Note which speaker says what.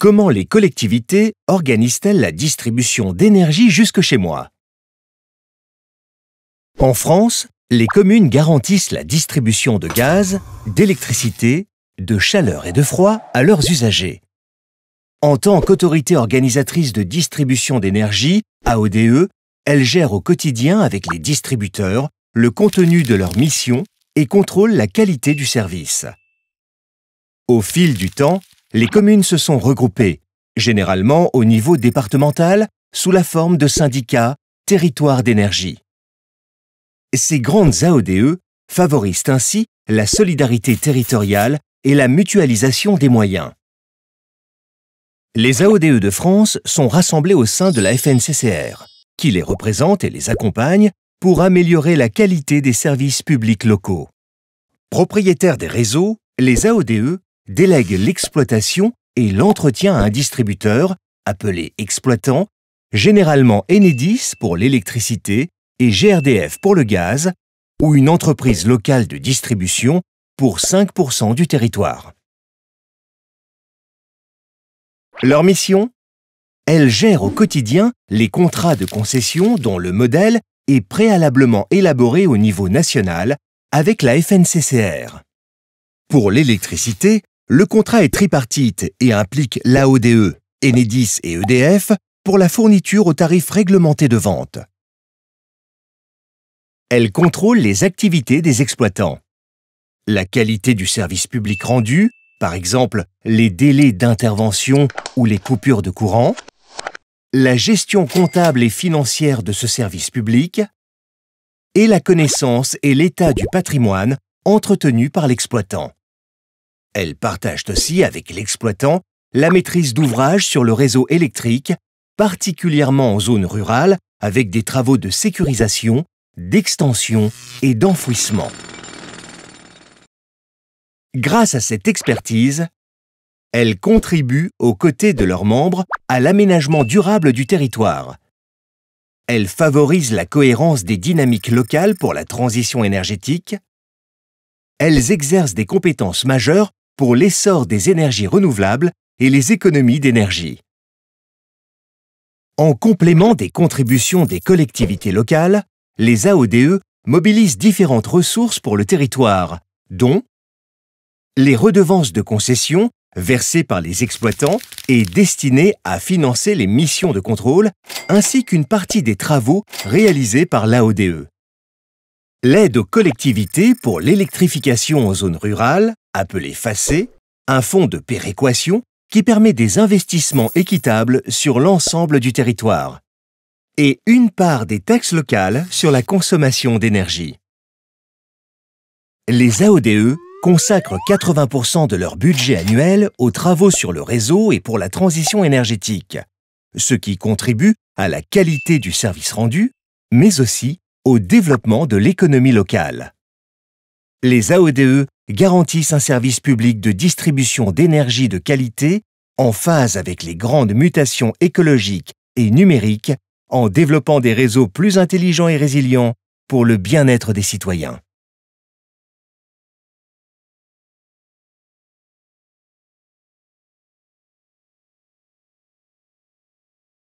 Speaker 1: Comment les collectivités organisent-elles la distribution d'énergie jusque chez moi? En France, les communes garantissent la distribution de gaz, d'électricité, de chaleur et de froid à leurs usagers. En tant qu'autorité organisatrice de distribution d'énergie, AODE, elles gèrent au quotidien avec les distributeurs le contenu de leur mission et contrôlent la qualité du service. Au fil du temps, les communes se sont regroupées, généralement au niveau départemental, sous la forme de syndicats, territoires d'énergie. Ces grandes AODE favorisent ainsi la solidarité territoriale et la mutualisation des moyens. Les AODE de France sont rassemblées au sein de la FNCCR, qui les représente et les accompagne pour améliorer la qualité des services publics locaux. Propriétaires des réseaux, les AODE délèguent l'exploitation et l'entretien à un distributeur, appelé exploitant, généralement Enedis pour l'électricité et GRDF pour le gaz, ou une entreprise locale de distribution pour 5% du territoire. Leur mission? Elles gèrent au quotidien les contrats de concession dont le modèle est préalablement élaboré au niveau national avec la FNCCR. Pour l'électricité, le contrat est tripartite et implique l'AODE, Enedis et EDF pour la fourniture aux tarifs réglementés de vente. Elle contrôle les activités des exploitants. La qualité du service public rendu, par exemple les délais d'intervention ou les coupures de courant, la gestion comptable et financière de ce service public, et la connaissance et l'état du patrimoine entretenu par l'exploitant. Elles partagent aussi avec l'exploitant la maîtrise d'ouvrage sur le réseau électrique, particulièrement en zone rurale, avec des travaux de sécurisation, d'extension et d'enfouissement. Grâce à cette expertise, elles contribuent aux côtés de leurs membres à l'aménagement durable du territoire. Elles favorisent la cohérence des dynamiques locales pour la transition énergétique. Elles exercent des compétences majeures pour l'essor des énergies renouvelables et les économies d'énergie. En complément des contributions des collectivités locales, les AODE mobilisent différentes ressources pour le territoire, dont les redevances de concession versées par les exploitants et destinées à financer les missions de contrôle, ainsi qu'une partie des travaux réalisés par l'AODE. L'aide aux collectivités pour l'électrification en zone rurale, appelée FACÉ, un fonds de péréquation qui permet des investissements équitables sur l'ensemble du territoire, et une part des taxes locales sur la consommation d'énergie. Les AODE consacrent 80% de leur budget annuel aux travaux sur le réseau et pour la transition énergétique, ce qui contribue à la qualité du service rendu, mais aussi au développement de l'économie locale. Les AODE garantissent un service public de distribution d'énergie de qualité en phase avec les grandes mutations écologiques et numériques en développant des réseaux plus intelligents et résilients pour le bien-être des citoyens.